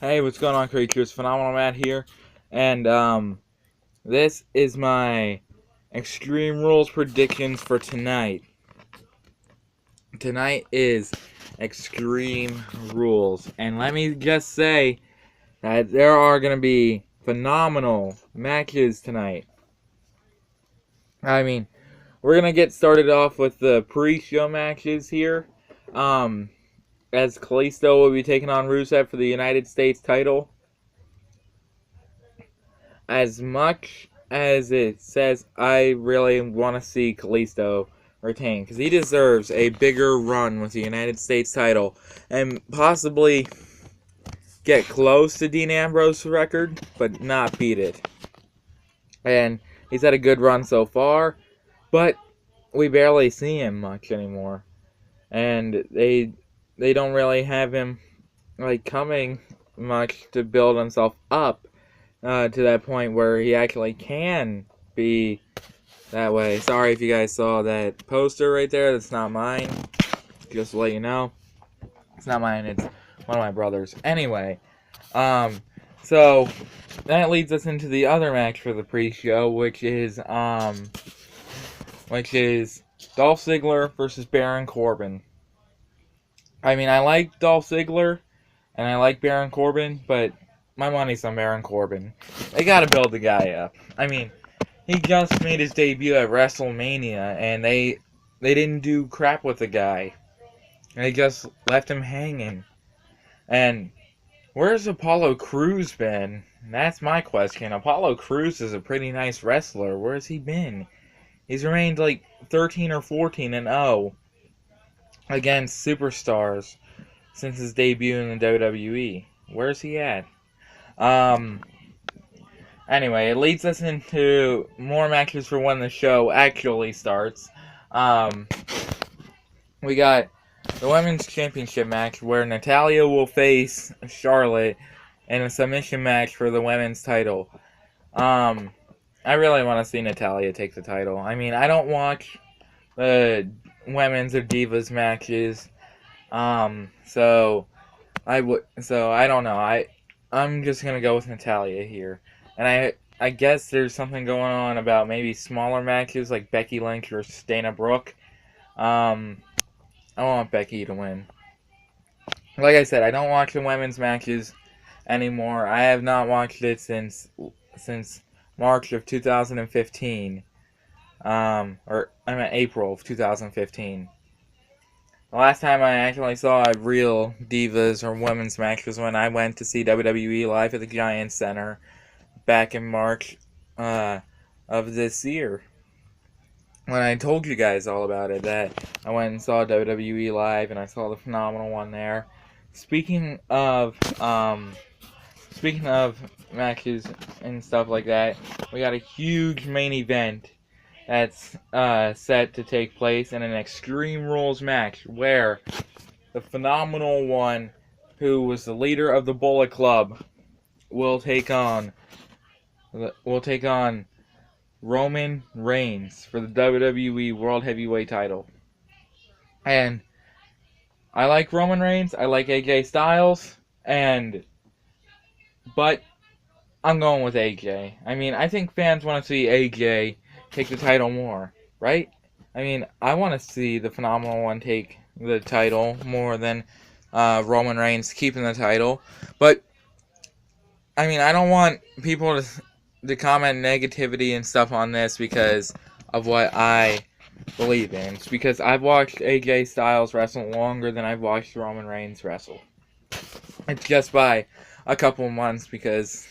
Hey, what's going on, creatures? Phenomenal Matt here, and this is my Extreme Rules predictions for tonight. Tonight is Extreme Rules, and let me just say that there are going to be phenomenal matches tonight. I mean, we're going to get started off with the pre-show matches here. As Kalisto will be taking on Rusev for the United States title. As much as it says, I really want to see Kalisto retain, because he deserves a bigger run with the United States title and possibly get close to Dean Ambrose's record, but not beat it. And he's had a good run so far, but we barely see him much anymore. And they don't really have him coming much to build himself up to that point where he actually can be that way. Sorry if you guys saw that poster right there. That's not mine. Just to let you know. It's not mine. It's one of my brother's. Anyway, so that leads us into the other match for the pre-show, which is Dolph Ziggler versus Baron Corbin. I mean, I like Dolph Ziggler and I like Baron Corbin, but my money's on Baron Corbin. They gotta build the guy up. I mean, he just made his debut at WrestleMania, and they didn't do crap with the guy. They just left him hanging. And where's Apollo Crews been? That's my question. Apollo Crews is a pretty nice wrestler. Where's he been? He's remained 13 or 14-0 against superstars since his debut in the WWE. Where's he at? Anyway, it leads us into more matches for when the show actually starts. We got the Women's Championship match where Natalya will face Charlotte in a submission match for the women's title. I really want to see Natalya take the title. I mean, I don't watch the women's or divas matches. So I don't know. I'm just gonna go with Natalya here. And I guess there's something going on about maybe smaller matches like Becky Lynch or Dana Brooke. I want Becky to win. Like I said, I don't watch the women's matches anymore. I have not watched it since March of 2015. April of 2015. The last time I actually saw a real divas or women's match was when I went to see WWE live at the Giants Center back in March of this year. When I told you guys all about it, that I went and saw WWE live and I saw the phenomenal one there. Speaking of matches and stuff like that, we got a huge main event that's set to take place in an Extreme Rules match where the phenomenal one, who was the leader of the Bullet Club, will take on Roman Reigns for the WWE World Heavyweight title. And I like Roman Reigns, I like AJ Styles, but I'm going with AJ. I mean, I think fans want to see AJ take the title more, right? I mean, I want to see the phenomenal one take the title more than Roman Reigns keeping the title. But I mean, I don't want people to comment negativity and stuff on this because of what I believe in. It's because I've watched AJ Styles wrestle longer than I've watched Roman Reigns wrestle. It's just by a couple months, because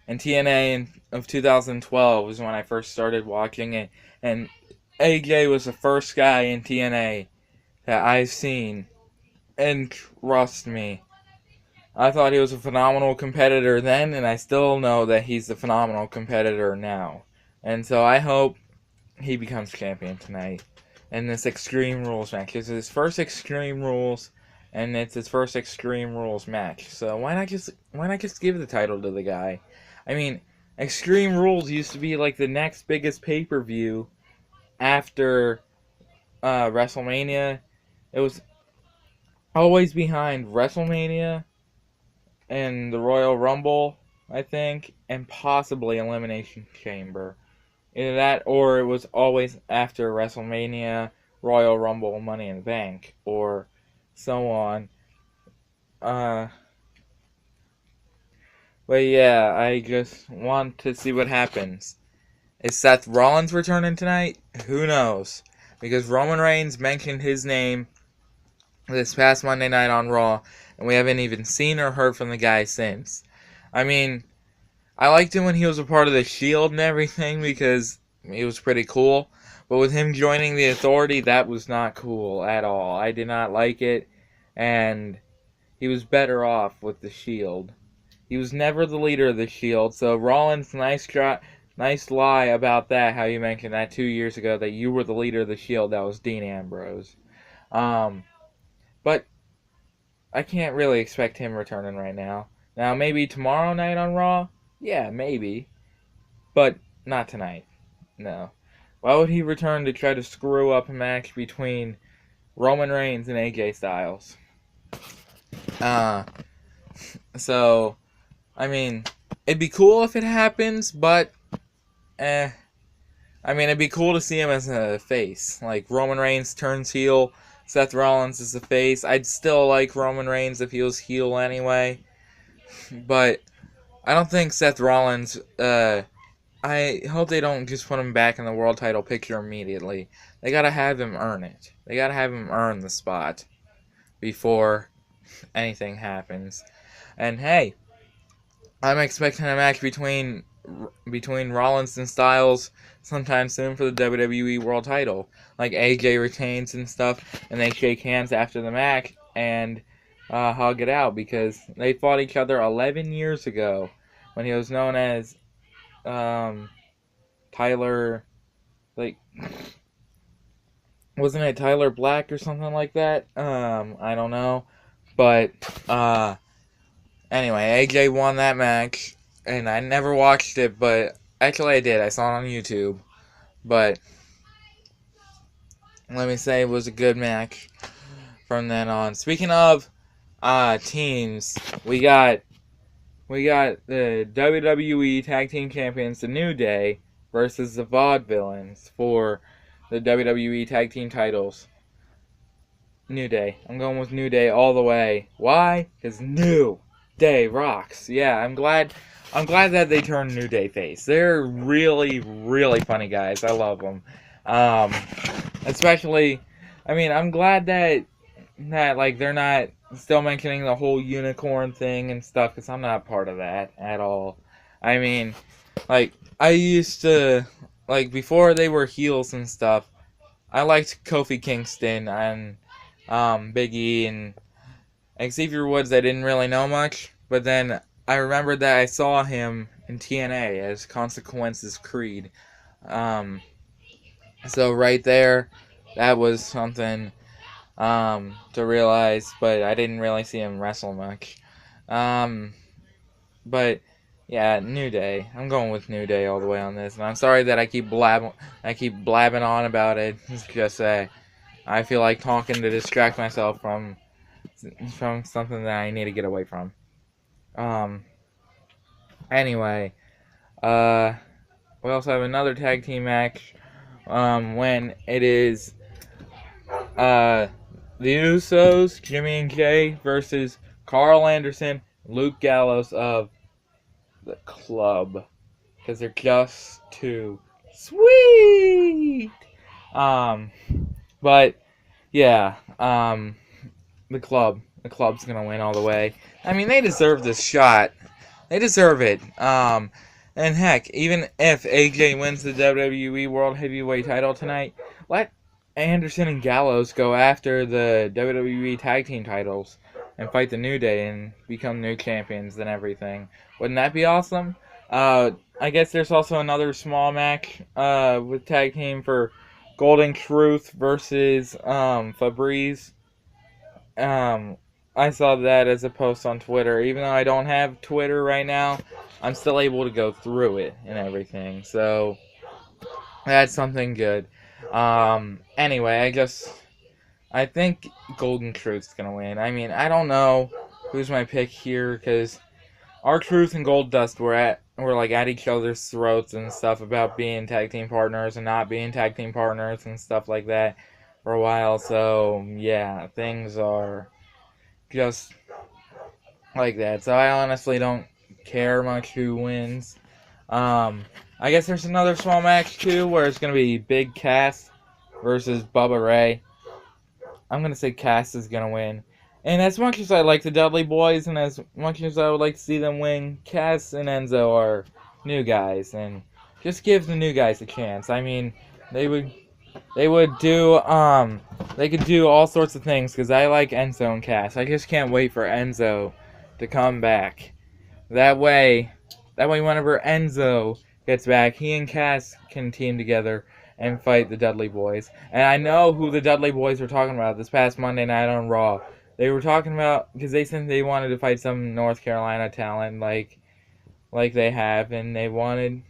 in TNA of 2012 was when I first started watching it, and AJ was the first guy in TNA that I've seen, and trust me, I thought he was a phenomenal competitor then, and I still know that he's a phenomenal competitor now. And so I hope he becomes champion tonight in this Extreme Rules match. It's his first Extreme Rules, and it's his first Extreme Rules match. So why not just give the title to the guy? I mean, Extreme Rules used to be the next biggest pay-per-view after WrestleMania. It was always behind WrestleMania, in the Royal Rumble, I think, and possibly Elimination Chamber. Either that, or it was always after WrestleMania, Royal Rumble, Money in the Bank, or so on. Uh, but yeah, I just want to see what happens. Is Seth Rollins returning tonight? Who knows? Because Roman Reigns mentioned his name this past Monday night on Raw, and we haven't even seen or heard from the guy since. I mean, I liked him when he was a part of the Shield and everything because he was pretty cool. But with him joining the Authority, that was not cool at all. I did not like it, and he was better off with the Shield. He was never the leader of the Shield, so Rollins, nice lie about that, how you mentioned that 2 years ago, that you were the leader of the Shield. That was Dean Ambrose. But I can't really expect him returning right now. Now, maybe tomorrow night on Raw? Yeah, maybe. But not tonight. No. Why would he return to try to screw up a match between Roman Reigns and AJ Styles? So, I mean, it'd be cool if it happens, but, I mean, it'd be cool to see him as a face. Like, Roman Reigns turns heel, Seth Rollins is the face. I'd still like Roman Reigns if he was heel anyway. But I don't think Seth Rollins, I hope they don't just put him back in the world title picture immediately. They gotta have him earn it. They gotta have him earn the spot before anything happens. And hey, I'm expecting a match between Rollins and Styles sometime soon for the WWE World Title. Like AJ retains and stuff, and they shake hands after the match and hug it out because they fought each other 11 years ago when he was known as Tyler, like, wasn't it Tyler Black or something like that? I don't know, but anyway, AJ won that match, and I never watched it, but actually I did. I saw it on YouTube, but let me say it was a good match from then on. Speaking of teams, we got the WWE Tag Team Champions, The New Day, versus the Vaudevillains for the WWE Tag Team titles. New Day. I'm going with New Day all the way. Why? Because New Day rocks. Yeah, I'm glad that they turned New Day face. They're really, really funny guys. I love them. Especially, I mean, I'm glad that like they're not still mentioning the whole unicorn thing and stuff, because I'm not part of that at all. I mean, like, I used to, like, before they were heels and stuff, I liked Kofi Kingston and Big E and Xavier Woods. I didn't really know much, but then I remembered that I saw him in TNA as Consequences Creed. So right there, that was something to realize, but I didn't really see him wrestle much. But yeah, New Day. I'm going with New Day all the way on this, and I'm sorry that I keep blabbing on about it. It's just I feel like talking to distract myself from something that I need to get away from. Anyway, we also have another tag team match. When it is the Usos, Jimmy and Jay versus Carl Anderson, Luke Gallows of the Club, because they're just too sweet. But yeah, the Club's gonna win all the way. I mean, they deserve this shot. They deserve it. And heck, even if AJ wins the WWE World Heavyweight title tonight, let Anderson and Gallows go after the WWE Tag Team titles and fight the New Day and become new champions and everything. Wouldn't that be awesome? I guess there's also another small match with Tag Team for Golden Truth versus Fabrice. I saw that as a post on Twitter. Even though I don't have Twitter right now, I'm still able to go through it and everything. So that's something good. Anyway, I think Golden Truth's gonna win. I mean, I don't know who's my pick here, because R-Truth and Goldust were like at each other's throats and stuff about being tag team partners and not being tag team partners and stuff like that for a while. So yeah, things are just like that. So I honestly don't care much who wins. I guess there's another small match too where it's gonna be Big Cass versus Bubba Ray. I'm gonna say Cass is gonna win. And as much as I like the Dudley Boys, and as much as I would like to see them win, Cass and Enzo are new guys, and just give the new guys a chance. I mean, they would do they could do all sorts of things because I like Enzo and Cass. I just can't wait for Enzo to come back. That way whenever Enzo gets back, he and Cass can team together and fight the Dudley Boys. And I know who the Dudley Boys were talking about this past Monday night on Raw. They were talking about, because they said they wanted to fight some North Carolina talent like they have, and they wanted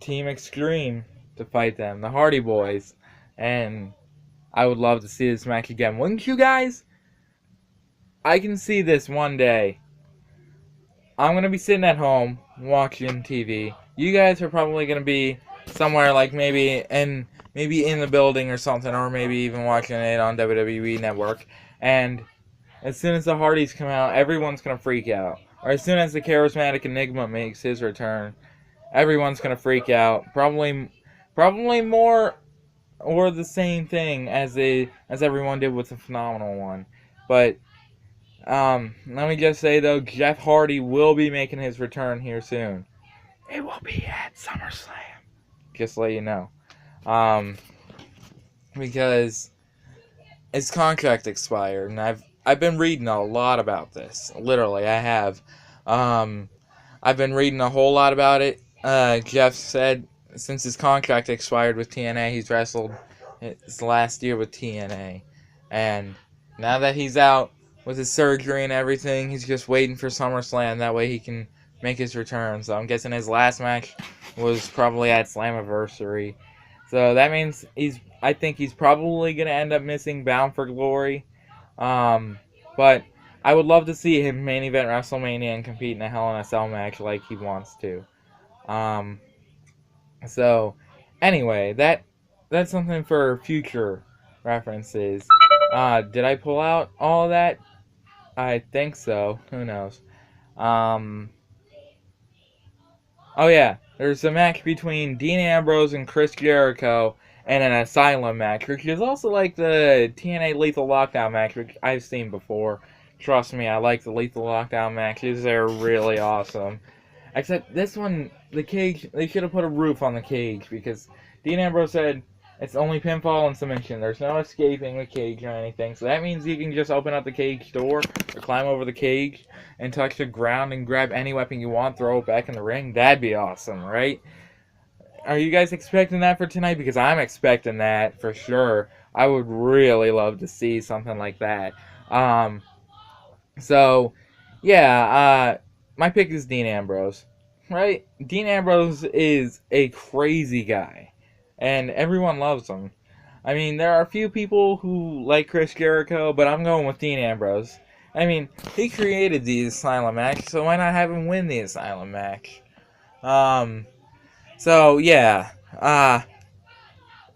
Team Extreme to fight them, the Hardy Boys. And I would love to see this match again. Wouldn't you guys? I can see this one day. I'm going to be sitting at home watching TV. You guys are probably going to be somewhere like maybe in the building or something, or maybe even watching it on WWE Network. And as soon as the Hardys come out, everyone's going to freak out. Or as soon as the Charismatic Enigma makes his return, everyone's going to freak out. Probably more or the same thing as everyone did with the Phenomenal One. But let me just say though, Jeff Hardy will be making his return here soon. It will be at SummerSlam. Just to let you know. Because his contract expired, and I've been reading a lot about this. Literally, I have. I've been reading a whole lot about it. Jeff said since his contract expired with TNA, he's wrestled his last year with TNA. And now that he's out with his surgery and everything, he's just waiting for SummerSlam. That way he can make his return. So I'm guessing his last match was probably at Slammiversary. So that means I think he's probably going to end up missing Bound for Glory. But I would love to see him main event WrestleMania and compete in a Hell in a Cell match like he wants to. So anyway, that's something for future references. Did I pull out all of that? I think so. Who knows? Oh yeah, there's a match between Dean Ambrose and Chris Jericho, and an Asylum match, which is also like the TNA Lethal Lockdown match, which I've seen before. Trust me, I like the Lethal Lockdown matches. They're really awesome. Except this one, the cage, they should have put a roof on the cage, because Dean Ambrose said it's only pinfall and submission. There's no escaping the cage or anything. So that means you can just open up the cage door or climb over the cage and touch the ground and grab any weapon you want, throw it back in the ring. That'd be awesome, right? Are you guys expecting that for tonight? Because I'm expecting that for sure. I would really love to see something like that. So, yeah, my pick is Dean Ambrose, right? Dean Ambrose is a crazy guy, and everyone loves him. I mean, there are a few people who like Chris Jericho, but I'm going with Dean Ambrose. I mean, he created the Asylum match, so why not have him win the Asylum match? So, yeah.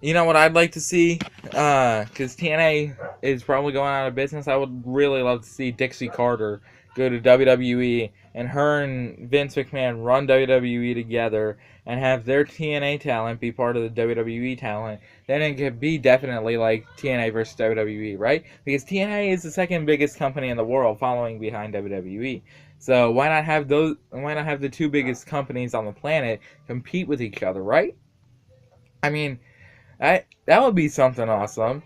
You know what I'd like to see? Because TNA is probably going out of business. I would really love to see Dixie Carter go to WWE, and her and Vince McMahon run WWE together and have their TNA talent be part of the WWE talent. Then it could be definitely like TNA versus WWE, right? Because TNA is the second biggest company in the world, following behind WWE. So why not have the two biggest companies on the planet compete with each other, right? I mean, that would be something awesome.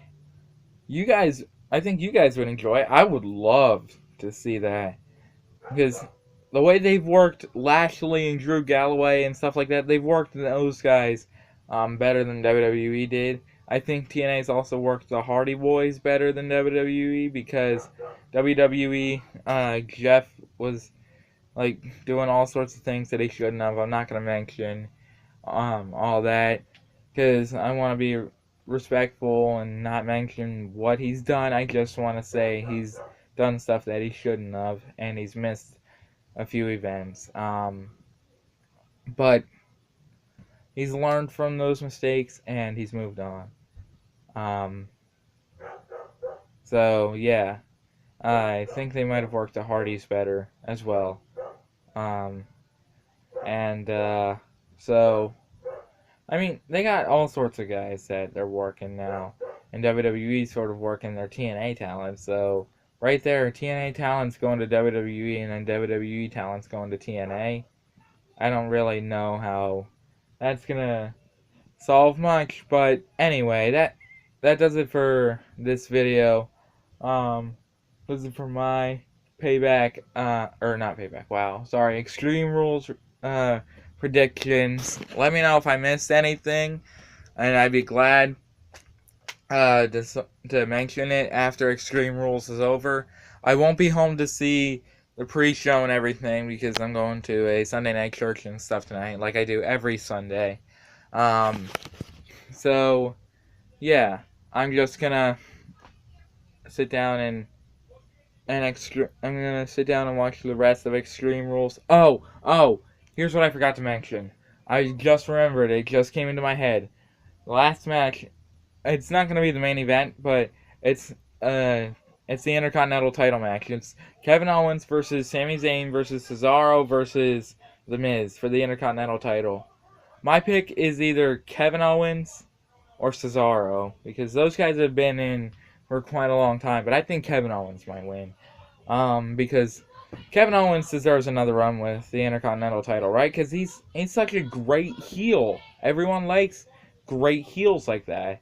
I think you guys would enjoy it. I would love to see that. Because the way they've worked Lashley and Drew Galloway and stuff like that, they've worked those guys better than WWE did. I think TNA's also worked the Hardy Boys better than WWE, because WWE, Jeff was like doing all sorts of things that he shouldn't have. I'm not going to mention all that, because I want to be respectful and not mention what he's done. I just want to say he's done stuff that he shouldn't have, and he's missed a few events. But he's learned from those mistakes, and he's moved on. So, yeah. I think they might have worked the Hardys better as well. So, I mean, they got all sorts of guys that they're working now. And WWE sort of working their TNA talent. So, right there, TNA talent's going to WWE, and then WWE talent's going to TNA. I don't really know how that's gonna solve much, but anyway, that does it for this video. Does it for my payback, or not payback, wow, sorry, Extreme Rules, predictions. Let me know if I missed anything, and I'd be glad, to mention it after Extreme Rules is over. I won't be home to see the pre-show and everything because I'm going to a Sunday night church and stuff tonight, like I do every Sunday. So, yeah, I'm just gonna sit down and I'm gonna sit down and watch the rest of Extreme Rules. Oh, here's what I forgot to mention. I just remembered, it just came into my head. The last match, it's not gonna be the main event, but it's the Intercontinental title match. It's Kevin Owens versus Sami Zayn versus Cesaro versus The Miz for the Intercontinental title. My pick is either Kevin Owens or Cesaro, because those guys have been in for quite a long time, but I think Kevin Owens might win. Because Kevin Owens deserves another run with the Intercontinental title, right? Because he's such a great heel. Everyone likes great heels like that.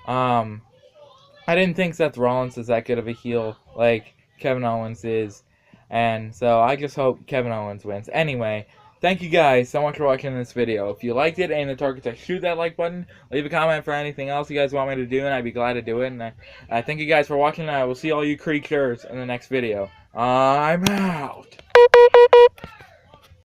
I didn't think Seth Rollins is that good of a heel like Kevin Owens is, and so I just hope Kevin Owens wins. Anyway, thank you guys so much for watching this video. If you liked it, aim the target to shoot that like button. Leave a comment for anything else you guys want me to do, and I'd be glad to do it. And I thank you guys for watching, and I will see all you creatures in the next video. I'm out.